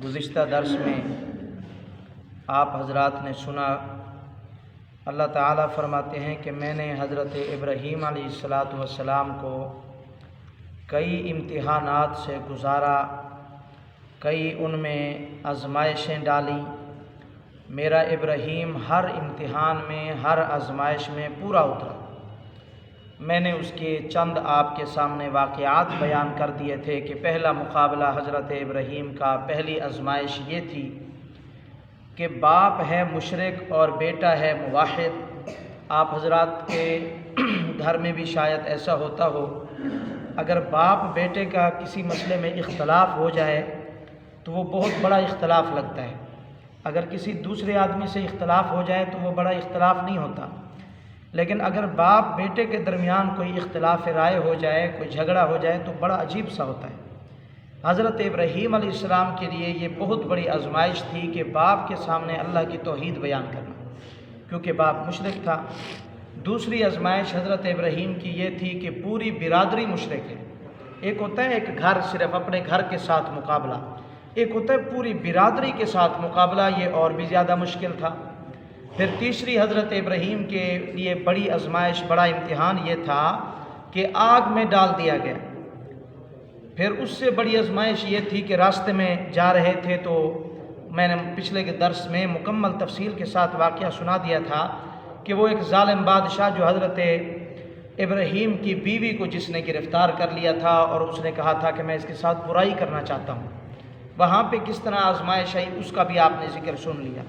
گزشتہ درس میں آپ حضرات نے سنا، اللہ تعالیٰ فرماتے ہیں کہ میں نے حضرت ابراہیم علیہ السلام کو کئی امتحانات سے گزارا، کئی ان میں آزمائشیں ڈالی۔ میرا ابراہیم ہر امتحان میں، ہر آزمائش میں پورا اترا۔ میں نے اس کے چند آپ کے سامنے واقعات بیان کر دیے تھے کہ پہلا مقابلہ حضرت ابراہیم کا، پہلی آزمائش یہ تھی کہ باپ ہے مشرک اور بیٹا ہے موحد۔ آپ حضرات کے گھر میں بھی شاید ایسا ہوتا ہو، اگر باپ بیٹے کا کسی مسئلے میں اختلاف ہو جائے تو وہ بہت بڑا اختلاف لگتا ہے، اگر کسی دوسرے آدمی سے اختلاف ہو جائے تو وہ بڑا اختلاف نہیں ہوتا، لیکن اگر باپ بیٹے کے درمیان کوئی اختلاف رائے ہو جائے، کوئی جھگڑا ہو جائے تو بڑا عجیب سا ہوتا ہے۔ حضرت ابراہیم علیہ السلام کے لیے یہ بہت بڑی آزمائش تھی کہ باپ کے سامنے اللہ کی توحید بیان کرنا، کیونکہ باپ مشرک تھا۔ دوسری آزمائش حضرت ابراہیم کی یہ تھی کہ پوری برادری مشرک ہے۔ ایک ہوتا ہے ایک گھر، صرف اپنے گھر کے ساتھ مقابلہ، ایک ہوتا ہے پوری برادری کے ساتھ مقابلہ، یہ اور بھی زیادہ مشکل تھا۔ پھر تیسری حضرت ابراہیم کے لیے بڑی آزمائش، بڑا امتحان یہ تھا کہ آگ میں ڈال دیا گیا۔ پھر اس سے بڑی آزمائش یہ تھی کہ راستے میں جا رہے تھے تو میں نے پچھلے کے درس میں مکمل تفصیل کے ساتھ واقعہ سنا دیا تھا کہ وہ ایک ظالم بادشاہ جو حضرت ابراہیم کی بیوی کو جس نے گرفتار کر لیا تھا اور اس نے کہا تھا کہ میں اس کے ساتھ برائی کرنا چاہتا ہوں، وہاں پہ کس طرح آزمائش آئی اس کا بھی آپ نے ذکر سن لیا۔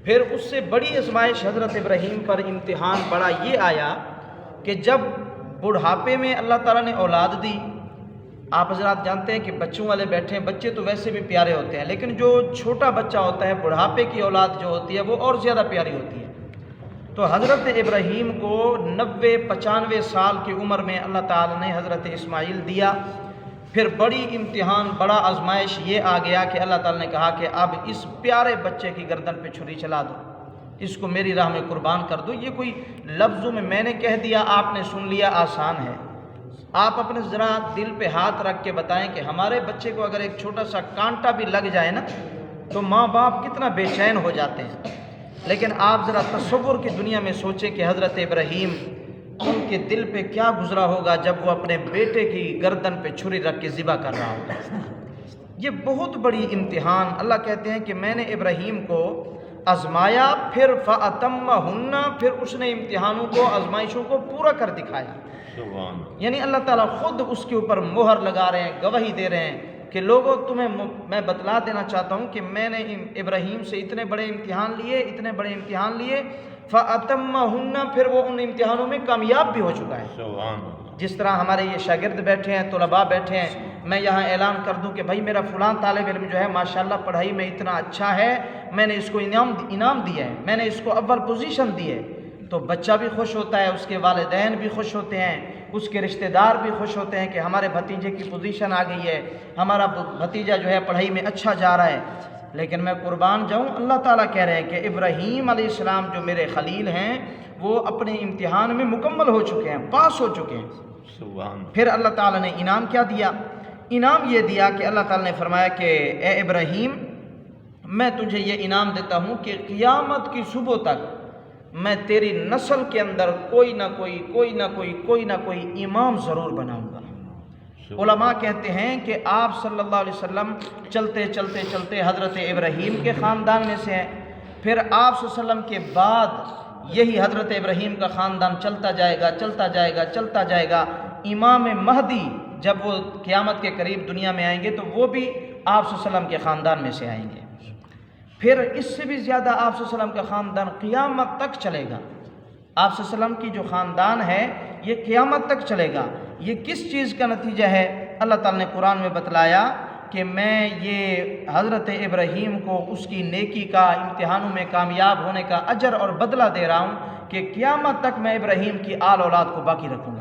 پھر اس سے بڑی آزمائش حضرت ابراہیم پر امتحان بڑا یہ آیا کہ جب بڑھاپے میں اللہ تعالیٰ نے اولاد دی۔ آپ حضرات جانتے ہیں کہ بچوں والے بیٹھے ہیں، بچے تو ویسے بھی پیارے ہوتے ہیں، لیکن جو چھوٹا بچہ ہوتا ہے، بڑھاپے کی اولاد جو ہوتی ہے وہ اور زیادہ پیاری ہوتی ہے۔ تو حضرت ابراہیم کو 90-95 سال کی عمر میں اللہ تعالیٰ نے حضرت اسماعیل دیا۔ پھر بڑی امتحان، بڑا آزمائش یہ آ گیا کہ اللہ تعالیٰ نے کہا کہ اب اس پیارے بچے کی گردن پہ چھری چلا دو، اس کو میری راہ میں قربان کر دو۔ یہ کوئی لفظوں میں نے کہہ دیا، آپ نے سن لیا، آسان ہے۔ آپ اپنے ذرا دل پہ ہاتھ رکھ کے بتائیں کہ ہمارے بچے کو اگر ایک چھوٹا سا کانٹا بھی لگ جائے نا تو ماں باپ کتنا بے چین ہو جاتے ہیں، لیکن آپ ذرا تصور کی دنیا میں سوچیں کہ حضرت ابراہیم، ان کے دل پہ کیا گزرا ہوگا جب وہ اپنے بیٹے کی گردن پہ چھری رکھ کے ذبح کر رہا ہوگا۔ یہ بہت بڑی امتحان۔ اللہ کہتے ہیں کہ میں نے ابراہیم کو آزمایا، پھر فَأَتَمَّهُنَّ، پھر اس نے امتحانوں کو، آزمائشوں کو پورا کر دکھایا۔ یعنی اللہ تعالیٰ خود اس کے اوپر مہر لگا رہے ہیں، گواہی دے رہے ہیں کہ لوگوں تمہیں میں بتلا دینا چاہتا ہوں کہ میں نے ابراہیم سے اتنے بڑے امتحان لیے، اتنے بڑے امتحان لیے، فَأَتَمَّهُنَّ، پھر وہ ان امتحانوں میں کامیاب بھی ہو چکا ہے۔ جس طرح ہمارے یہ شاگرد بیٹھے ہیں، طلباء بیٹھے ہیں، میں یہاں اعلان کر دوں کہ بھائی میرا فلاں طالب علم جو ہے ماشاءاللہ پڑھائی میں اتنا اچھا ہے، میں نے اس کو انعام دیا ہے، میں نے اس کو اول پوزیشن دی ہے، تو بچہ بھی خوش ہوتا ہے، اس کے والدین بھی خوش ہوتے ہیں، اس کے رشتہ دار بھی خوش ہوتے ہیں کہ ہمارے بھتیجے کی پوزیشن آ گئی ہے، ہمارا بھتیجا جو ہے پڑھائی میں اچھا جا رہا ہے۔ لیکن میں قربان جاؤں، اللہ تعالیٰ کہہ رہے ہیں کہ ابراہیم علیہ السلام جو میرے خلیل ہیں وہ اپنے امتحان میں مکمل ہو چکے ہیں، پاس ہو چکے ہیں۔ پھر اللہ تعالیٰ نے انعام کیا دیا؟ انعام یہ دیا کہ اللہ تعالیٰ نے فرمایا کہ اے ابراہیم، میں تجھے یہ انعام دیتا ہوں کہ قیامت کی صبح تک میں تیری نسل کے اندر کوئی نہ کوئی امام ضرور بناؤں گا۔ علماء کہتے ہیں کہ آپ صلی اللہ علیہ وسلم چلتے حضرت ابراہیم کے خاندان میں سے ہیں، پھر آپ صلی اللہ علیہ وسلم کے بعد یہی حضرت ابراہیم کا خاندان چلتا جائے گا۔ امام مہدی جب وہ قیامت کے قریب دنیا میں آئیں گے تو وہ بھی آپ صلی اللہ علیہ وسلم کے خاندان میں سے آئیں گے۔ پھر اس سے بھی زیادہ آپ صلی اللہ علیہ وسلم کا خاندان قیامت تک چلے گا۔ آپ صلی اللہ علیہ وسلم کی جو خاندان ہے یہ قیامت تک چلے گا۔ یہ کس چیز کا نتیجہ ہے؟ اللہ تعالیٰ نے قرآن میں بتلایا کہ میں یہ حضرت ابراہیم کو اس کی نیکی کا، امتحانوں میں کامیاب ہونے کا اجر اور بدلہ دے رہا ہوں کہ قیامت تک میں ابراہیم کی آل اولاد کو باقی رکھوں گا۔